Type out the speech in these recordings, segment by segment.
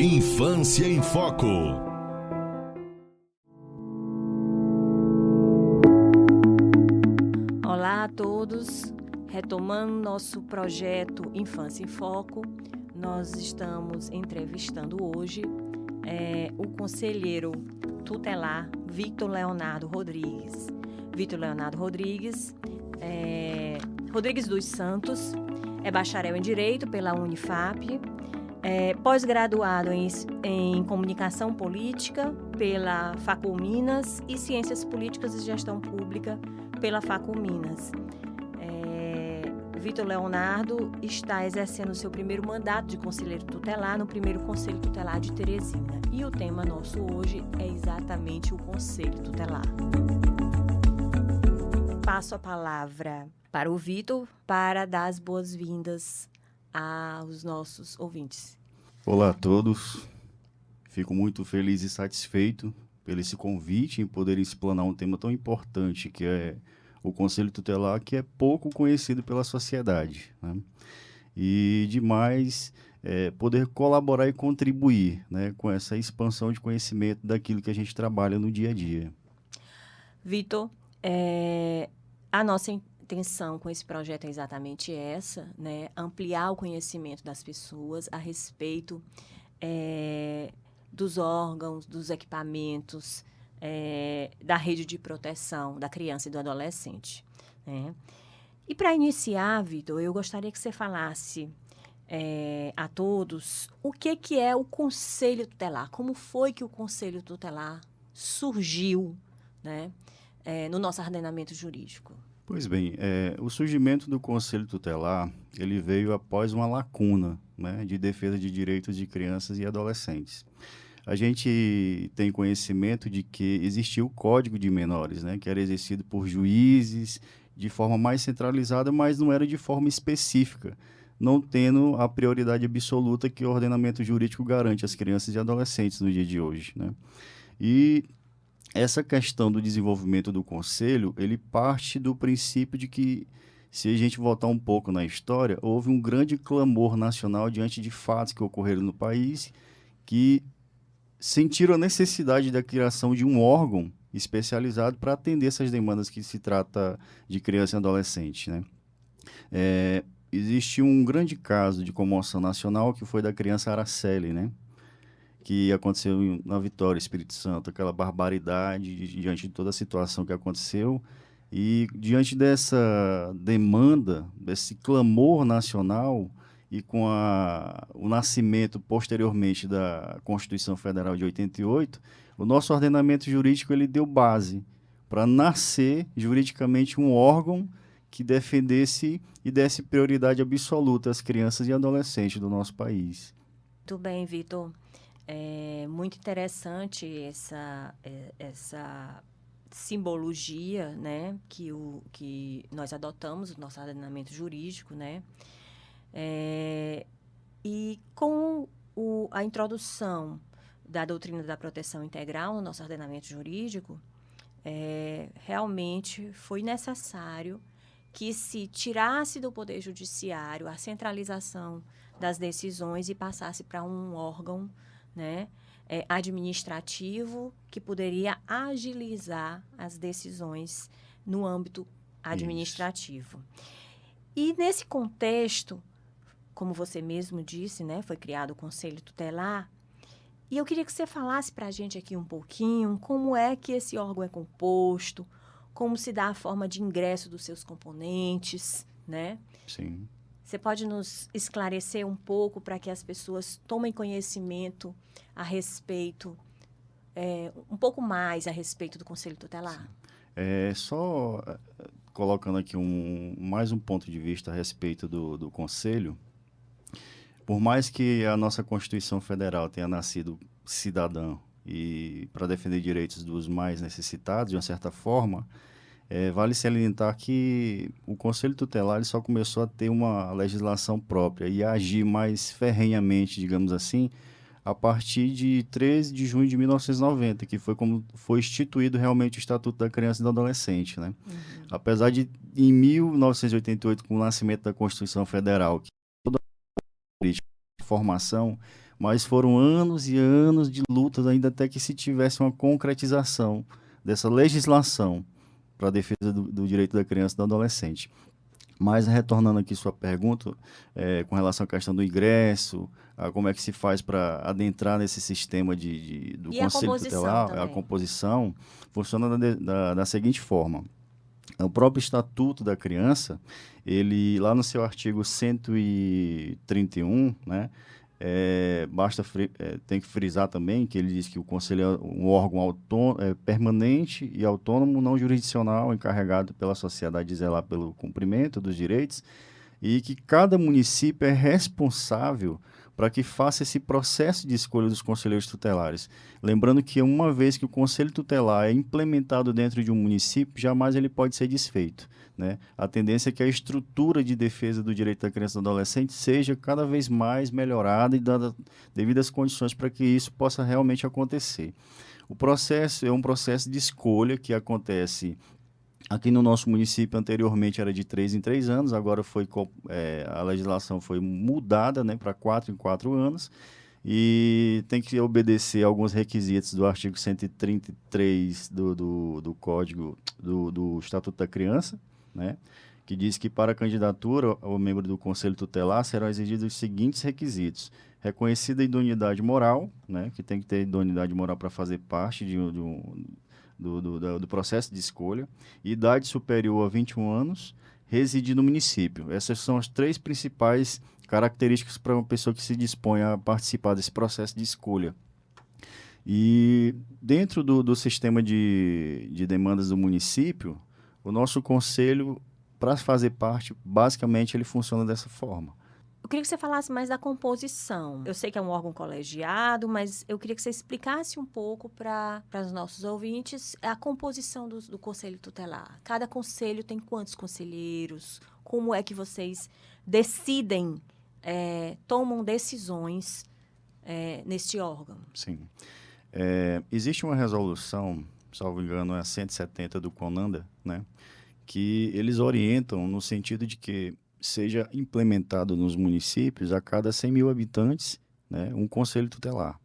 Infância em Foco. Olá a todos, retomando nosso projeto Infância em Foco, nós estamos entrevistando hoje o conselheiro tutelar Victor Leonardo Rodrigues. Victor Leonardo Rodrigues dos Santos, é bacharel em Direito pela Unifap, pós-graduado em Comunicação Política pela Facul Minas e Ciências Políticas e Gestão Pública pela Facul Minas. Victor Leonardo está exercendo seu primeiro mandato de conselheiro tutelar no primeiro Conselho Tutelar de Teresina. E o tema nosso hoje é exatamente o Conselho Tutelar. Passo a palavra para o Victor para dar as boas-vindas aos nossos ouvintes. Olá a todos, fico muito feliz e satisfeito pelo esse convite em poder explanar um tema tão importante que é o Conselho Tutelar, que é pouco conhecido pela sociedade, né? E demais poder colaborar e contribuir, né, com essa expansão de conhecimento daquilo que a gente trabalha no dia a dia. Victor, a nossa intenção com esse projeto é exatamente essa, né? Ampliar o conhecimento das pessoas a respeito dos órgãos, dos equipamentos, da rede de proteção da criança e do adolescente, né? E para iniciar, Victor, eu gostaria que você falasse a todos o que é o Conselho Tutelar, como foi que o Conselho Tutelar surgiu, né, no nosso ordenamento jurídico. Pois bem, o surgimento do Conselho Tutelar, ele veio após uma lacuna, né, de defesa de direitos de crianças e adolescentes. A gente tem conhecimento de que existia o Código de Menores, né, que era exercido por juízes de forma mais centralizada, mas não era de forma específica, não tendo a prioridade absoluta que o ordenamento jurídico garante às crianças e adolescentes no dia de hoje, né? E essa questão do desenvolvimento do Conselho, ele parte do princípio de que, se a gente voltar um pouco na história, houve um grande clamor nacional diante de fatos que ocorreram no país, que sentiram a necessidade da criação de um órgão especializado para atender essas demandas que se trata de criança e adolescente, né? Existe um grande caso de comoção nacional que foi da criança Araceli, né, que aconteceu na Vitória, Espírito Santo, aquela barbaridade diante de toda a situação que aconteceu. E diante dessa demanda, desse clamor nacional, e com o nascimento posteriormente da Constituição Federal de 88, o nosso ordenamento jurídico ele deu base para nascer juridicamente um órgão que defendesse e desse prioridade absoluta às crianças e adolescentes do nosso país. Muito bem, Victor. É muito interessante essa simbologia, né, que nós adotamos no nosso ordenamento jurídico, né? E com a introdução da doutrina da proteção integral no nosso ordenamento jurídico, realmente foi necessário que se tirasse do Poder Judiciário a centralização das decisões e passasse para um órgão, né, administrativo que poderia agilizar as decisões no âmbito administrativo. Isso. E nesse contexto, como você mesmo disse, né, foi criado o Conselho Tutelar, e eu queria que você falasse para a gente aqui um pouquinho como é que esse órgão é composto, como se dá a forma de ingresso dos seus componentes, né? Sim. Você pode nos esclarecer um pouco para que as pessoas tomem conhecimento a respeito, um pouco mais a respeito do Conselho Tutelar? Só colocando aqui mais um ponto de vista a respeito do Conselho. Por mais que a nossa Constituição Federal tenha nascido cidadã e para defender direitos dos mais necessitados, de uma certa forma, vale salientar que o Conselho Tutelar ele só começou a ter uma legislação própria e a agir mais ferrenhamente, digamos assim, a partir de 13 de junho de 1990, que foi como foi instituído realmente o Estatuto da Criança e do Adolescente, né? Uhum. Apesar de, em 1988, com o nascimento da Constituição Federal, que toda a formação, mas foram anos e anos de lutas ainda até que se tivesse uma concretização dessa legislação para a defesa do direito da criança e do adolescente. Mas, retornando aqui sua pergunta, com relação à questão do ingresso, como é que se faz para adentrar nesse sistema do Conselho Tutelar, a composição, funciona da seguinte forma. O próprio Estatuto da Criança, ele, lá no seu artigo 131, né, tem que frisar também que ele diz que o Conselho é um órgão permanente e autônomo, não jurisdicional, encarregado pela sociedade de zelar pelo cumprimento dos direitos, e que cada município é responsável para que faça esse processo de escolha dos conselheiros tutelares. Lembrando que uma vez que o conselho tutelar é implementado dentro de um município, jamais ele pode ser desfeito, né? A tendência é que a estrutura de defesa do direito da criança e do adolescente seja cada vez mais melhorada e dada devidas condições para que isso possa realmente acontecer. O processo é um processo de escolha que acontece aqui no nosso município. Anteriormente era de 3 em 3 anos, agora a legislação foi mudada, né, para 4 em 4 anos, e tem que obedecer alguns requisitos do artigo 133 do Código do Estatuto da Criança, né, que diz que para a candidatura ao membro do Conselho Tutelar serão exigidos os seguintes requisitos: reconhecida idoneidade moral, né, que tem que ter idoneidade moral para fazer parte do processo de escolha, idade superior a 21 anos, residir no município. Essas são as 3 principais características para uma pessoa que se dispõe a participar desse processo de escolha. E dentro do sistema de demandas do município, o nosso conselho, para fazer parte, basicamente ele funciona dessa forma. Eu queria que você falasse mais da composição. Eu sei que é um órgão colegiado, mas eu queria que você explicasse um pouco para os nossos ouvintes a composição do Conselho Tutelar. Cada conselho tem quantos conselheiros? Como é que vocês decidem, tomam decisões neste órgão? Sim. Existe uma resolução, salvo engano, é a 170 do CONANDA, né, que eles orientam no sentido de que seja implementado nos municípios a cada 100 mil habitantes, né, um conselho tutelar.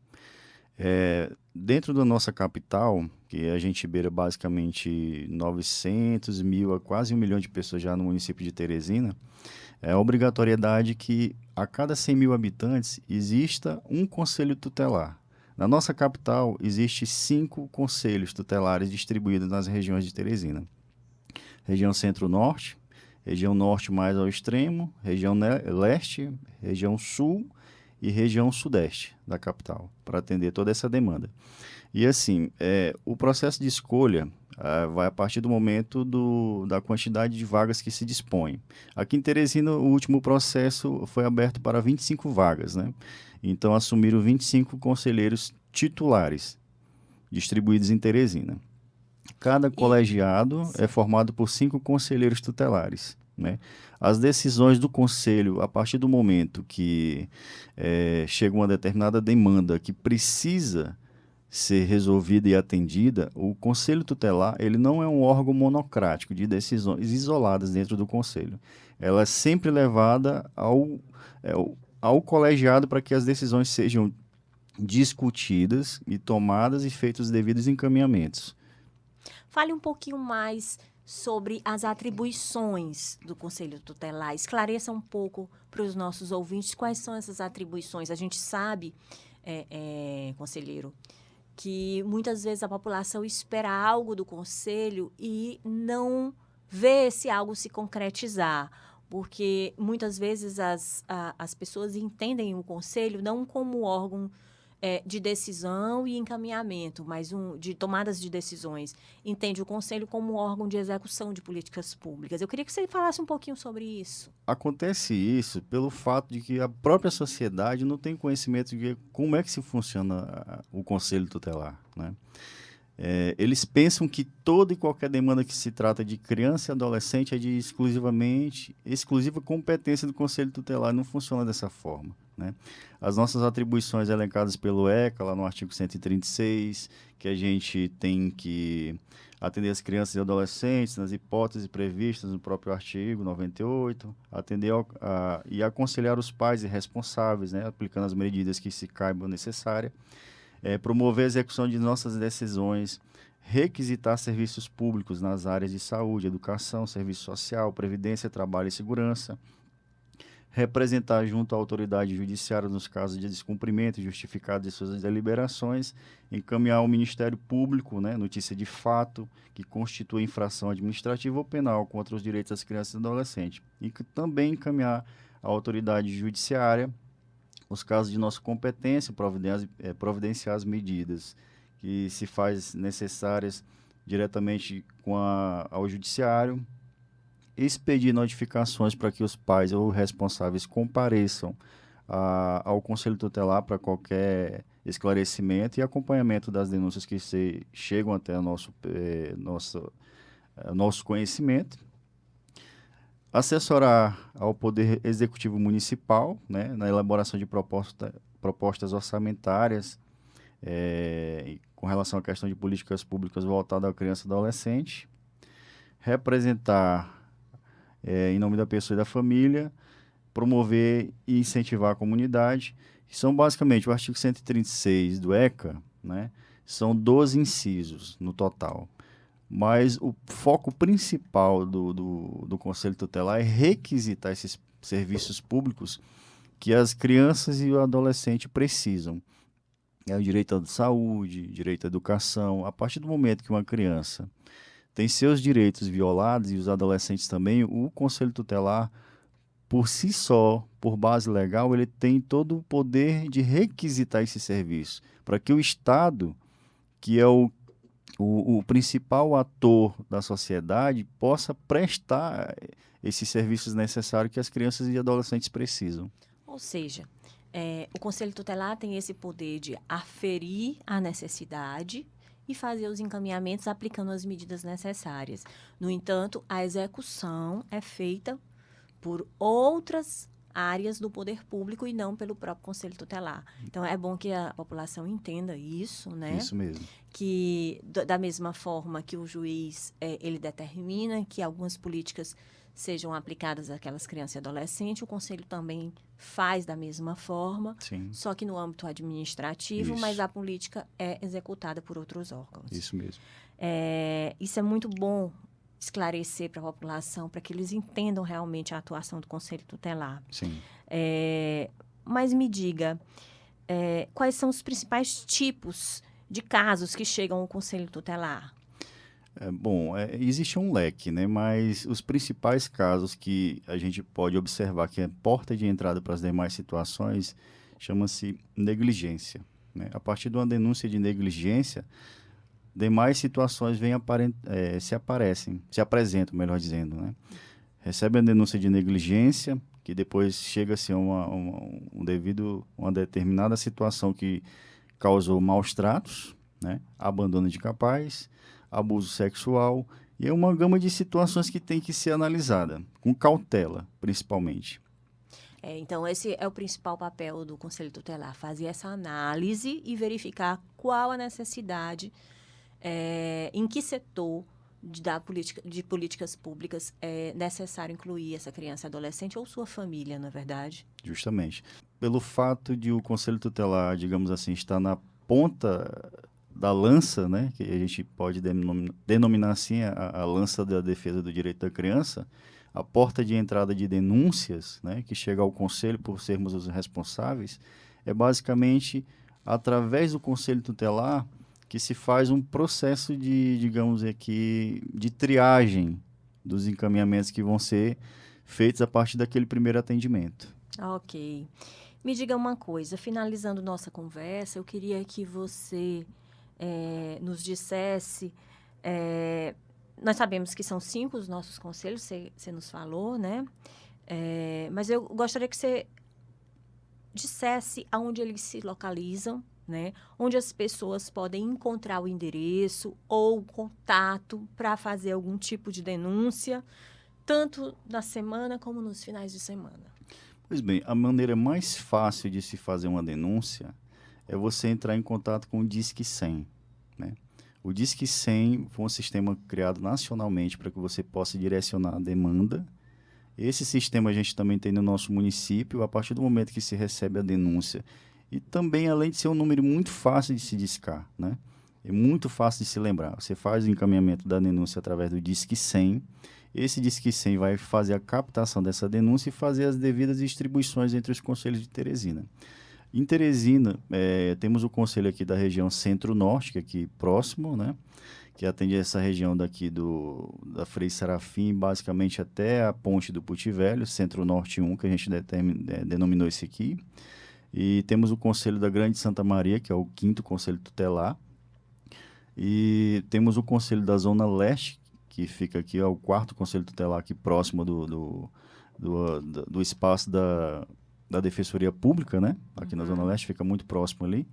Dentro da nossa capital, que a gente beira basicamente 900 mil a quase 1 milhão de pessoas já no município de Teresina, é a obrigatoriedade que a cada 100 mil habitantes exista um conselho tutelar. Na nossa capital, existe 5 conselhos tutelares distribuídos nas regiões de Teresina. Região Centro-Norte, região Norte mais ao extremo, região Leste, região Sul e região Sudeste da capital, para atender toda essa demanda. E assim, o processo de escolha vai a partir do momento da quantidade de vagas que se dispõe. Aqui em Teresina, o último processo foi aberto para 25 vagas, né? Então, assumiram 25 conselheiros titulares, distribuídos em Teresina. Cada colegiado é formado por 5 conselheiros tutelares, né? As decisões do conselho, a partir do momento que chega uma determinada demanda que precisa ser resolvida e atendida, o conselho tutelar ele não é um órgão monocrático de decisões isoladas dentro do conselho. Ela é sempre levada ao colegiado para que as decisões sejam discutidas e tomadas e feitos os devidos encaminhamentos. Fale um pouquinho mais sobre as atribuições do Conselho Tutelar. Esclareça um pouco para os nossos ouvintes quais são essas atribuições. A gente sabe, conselheiro, que muitas vezes a população espera algo do Conselho e não vê esse algo se concretizar, porque muitas vezes as pessoas entendem o Conselho não como órgão de decisão e encaminhamento, mas de tomadas de decisões. Entende o Conselho como um órgão de execução de políticas públicas. Eu queria que você falasse um pouquinho sobre isso. Acontece isso pelo fato de que a própria sociedade não tem conhecimento de como é que se funciona o Conselho Tutelar, né? Eles pensam que toda e qualquer demanda que se trata de criança e adolescente é de exclusiva competência do Conselho Tutelar. Não funciona dessa forma, né? As nossas atribuições elencadas pelo ECA, lá no artigo 136, que a gente tem que atender as crianças e adolescentes nas hipóteses previstas no próprio artigo 98, atender e aconselhar os pais e responsáveis, né, aplicando as medidas que se caibam necessárias, promover a execução de nossas decisões, requisitar serviços públicos nas áreas de saúde, educação, serviço social, previdência, trabalho e segurança, representar junto à autoridade judiciária nos casos de descumprimento justificado de suas deliberações, encaminhar ao Ministério Público, né, notícia de fato que constitui infração administrativa ou penal contra os direitos das crianças e adolescentes, e também encaminhar à autoridade judiciária os casos de nossa competência, providenciar as medidas que se faz necessárias diretamente ao judiciário, expedir notificações para que os pais ou responsáveis compareçam ao Conselho Tutelar para qualquer esclarecimento e acompanhamento das denúncias que chegam até nosso conhecimento. Assessorar ao Poder Executivo Municipal, né, na elaboração de propostas orçamentárias com relação à questão de políticas públicas voltadas à criança e adolescente. Representar, em nome da pessoa e da família, promover e incentivar a comunidade. São basicamente o artigo 136 do ECA, né, são 12 incisos no total. Mas o foco principal do Conselho Tutelar é requisitar esses serviços públicos que as crianças e o adolescente precisam. É o direito à saúde, direito à educação. A partir do momento que uma criança tem seus direitos violados e os adolescentes também, o Conselho Tutelar, por si só, por base legal, ele tem todo o poder de requisitar esse serviço para que o Estado, que é o principal ator da sociedade, possa prestar esses serviços necessários que as crianças e adolescentes precisam. Ou seja, o Conselho Tutelar tem esse poder de aferir a necessidade e fazer os encaminhamentos aplicando as medidas necessárias. No entanto, a execução é feita por outras áreas do poder público e não pelo próprio Conselho Tutelar. Então, é bom que a população entenda isso, né? Isso mesmo. Que, da mesma forma que o juiz, ele determina que algumas políticas sejam aplicadas àquelas crianças e adolescentes, o Conselho também faz da mesma forma, Sim. Só que no âmbito administrativo, Isso. Mas a política é executada por outros órgãos. Isso mesmo. Isso é muito bom esclarecer para a população, para que eles entendam realmente a atuação do Conselho Tutelar. Sim. Mas me diga, quais são os principais tipos de casos que chegam ao Conselho Tutelar? Existe um leque, né? Mas os principais casos que a gente pode observar que é porta de entrada para as demais situações chama-se negligência, né? A partir de uma denúncia de negligência, demais situações se apresentam, melhor dizendo, né? Recebe a denúncia de negligência, que depois chega-se a uma determinada situação que causou maus tratos, né? Abandono de capaz, abuso sexual, e é uma gama de situações que tem que ser analisada, com cautela, principalmente. Então, esse é o principal papel do Conselho Tutelar, fazer essa análise e verificar qual a necessidade, em que setor de políticas públicas é necessário incluir essa criança e adolescente ou sua família, na verdade. Justamente. Pelo fato de o Conselho Tutelar, digamos assim, estar na ponta da lança, né, que a gente pode denominar assim a lança da defesa do direito da criança, a porta de entrada de denúncias, né, que chega ao Conselho por sermos os responsáveis, é basicamente através do Conselho Tutelar que se faz um processo de, digamos aqui, de triagem dos encaminhamentos que vão ser feitos a partir daquele primeiro atendimento. Ok. Me diga uma coisa, finalizando nossa conversa, eu queria que você nos dissesse, nós sabemos que são 5 os nossos conselhos, você nos falou, né? Mas eu gostaria que você dissesse aonde eles se localizam né? Onde as pessoas podem encontrar o endereço ou o contato para fazer algum tipo de denúncia, tanto na semana como nos finais de semana. Pois bem, a maneira mais fácil de se fazer uma denúncia é você entrar em contato com o Disque 100, né? O Disque 100 foi um sistema criado nacionalmente para que você possa direcionar a demanda. Esse sistema a gente também tem no nosso município, a partir do momento que se recebe a denúncia. E também, além de ser um número muito fácil de se discar, né? É muito fácil de se lembrar. Você faz o encaminhamento da denúncia através do Disque 100. Esse Disque 100 vai fazer a captação dessa denúncia e fazer as devidas distribuições entre os conselhos de Teresina. Em Teresina, temos o conselho aqui da região Centro-Norte, que é aqui próximo, né? Que atende essa região daqui da Frei Serafim, basicamente até a ponte do Puti Velho, Centro-Norte 1, que a gente denominou esse aqui. E temos o conselho da Grande Santa Maria, que é o 5º conselho tutelar. E temos o conselho da Zona Leste, que fica aqui, é o 4º conselho tutelar, aqui próximo do espaço da Defensoria Pública, né? Aqui na Zona Leste, fica muito próximo ali.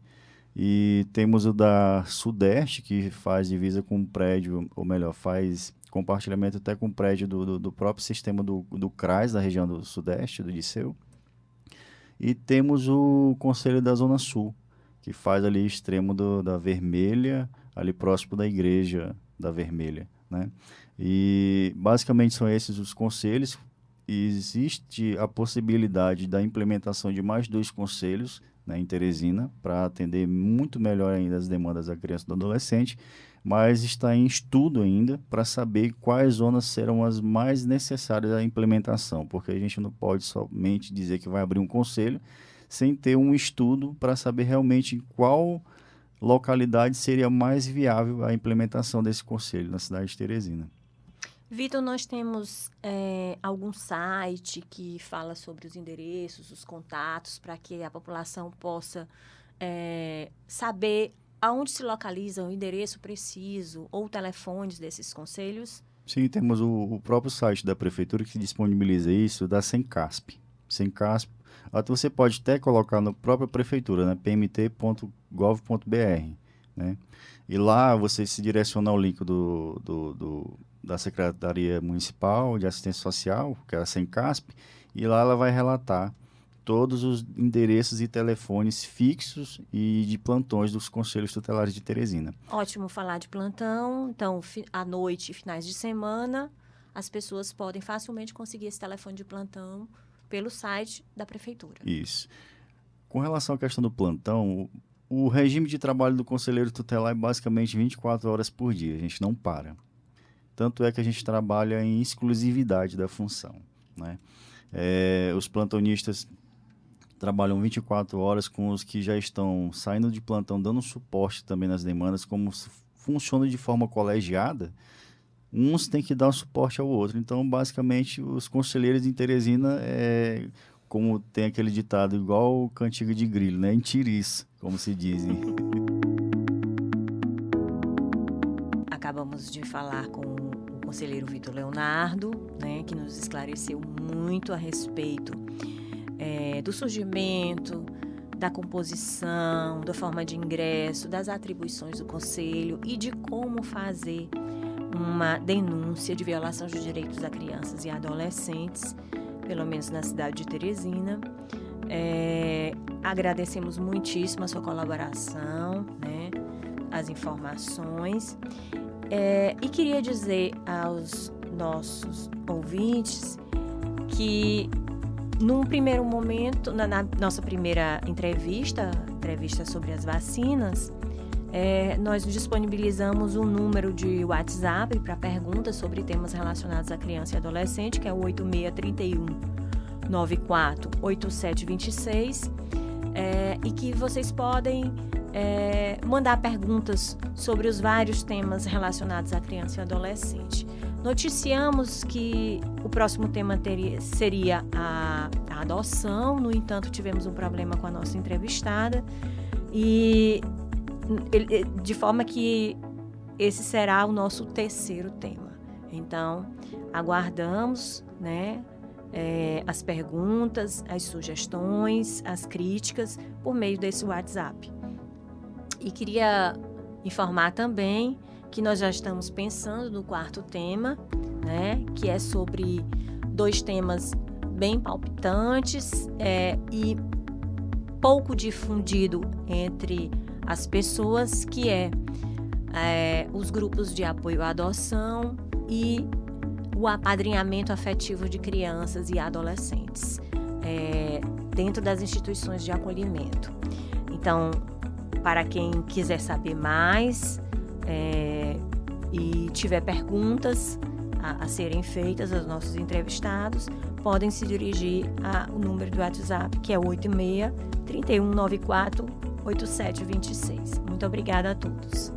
E temos o da Sudeste, que faz divisa com o prédio, ou melhor, faz compartilhamento até com o prédio do próprio sistema do CRAS, da região do Sudeste, do Disseu. E temos o Conselho da Zona Sul, que faz ali extremo da Vermelha, ali próximo da Igreja da Vermelha, né? E basicamente são esses os conselhos. Existe a possibilidade da implementação de mais 2 conselhos, né, em Teresina, para atender muito melhor ainda as demandas da criança e do adolescente, mas está em estudo ainda para saber quais zonas serão as mais necessárias à implementação, porque a gente não pode somente dizer que vai abrir um conselho sem ter um estudo para saber realmente em qual localidade seria mais viável a implementação desse conselho na cidade de Teresina. Vitor, nós temos algum site que fala sobre os endereços, os contatos, para que a população possa saber aonde se localiza o endereço preciso ou telefones desses conselhos? Sim, temos o próprio site da prefeitura que disponibiliza isso, da Sencasp. Sencasp, você pode até colocar na própria prefeitura, né, pmt.gov.br, né? E lá você se direciona ao link da Secretaria Municipal de Assistência Social, que é a Sencasp, e lá ela vai relatar todos os endereços e telefones fixos e de plantões dos conselhos tutelares de Teresina. Ótimo falar de plantão. Então, à noite e finais de semana, as pessoas podem facilmente conseguir esse telefone de plantão pelo site da prefeitura. Isso. Com relação à questão do plantão, o regime de trabalho do conselheiro tutelar é basicamente 24 horas por dia, a gente não para. Tanto é que a gente trabalha em exclusividade da função, né? Os plantonistas trabalham 24 horas com os que já estão saindo de plantão, dando suporte também nas demandas, como funciona de forma colegiada, uns têm que dar suporte ao outro. Então, basicamente, os conselheiros em Teresina, como tem aquele ditado, igual cantiga de grilo, né? Em tiriça, como se dizem. Acabamos de falar com o conselheiro Vitor Leonardo, né, que nos esclareceu muito a respeito do surgimento, da composição, da forma de ingresso, das atribuições do conselho e de como fazer uma denúncia de violação de direitos a crianças e adolescentes, pelo menos na cidade de Teresina. Agradecemos muitíssimo a sua colaboração, né, as informações. E queria dizer aos nossos ouvintes que, num primeiro momento, na nossa primeira entrevista sobre as vacinas, nós disponibilizamos um número de WhatsApp para perguntas sobre temas relacionados à criança e adolescente, que é o 8631-948726, e que vocês podem mandar perguntas sobre os vários temas relacionados à criança e adolescente. Noticiamos que o próximo tema seria a adoção. No entanto, tivemos um problema com a nossa entrevistada, e de forma que esse será o nosso terceiro tema. Então, aguardamos, né, as perguntas, as sugestões, as críticas por meio desse WhatsApp. E queria informar também que nós já estamos pensando no 4º tema, né, que é sobre 2 temas bem palpitantes e pouco difundido entre as pessoas, que os grupos de apoio à adoção e o apadrinhamento afetivo de crianças e adolescentes dentro das instituições de acolhimento. Então, para quem quiser saber mais e tiver perguntas a serem feitas aos nossos entrevistados, podem se dirigir ao número do WhatsApp, que é 86-3194-8726. Muito obrigada a todos.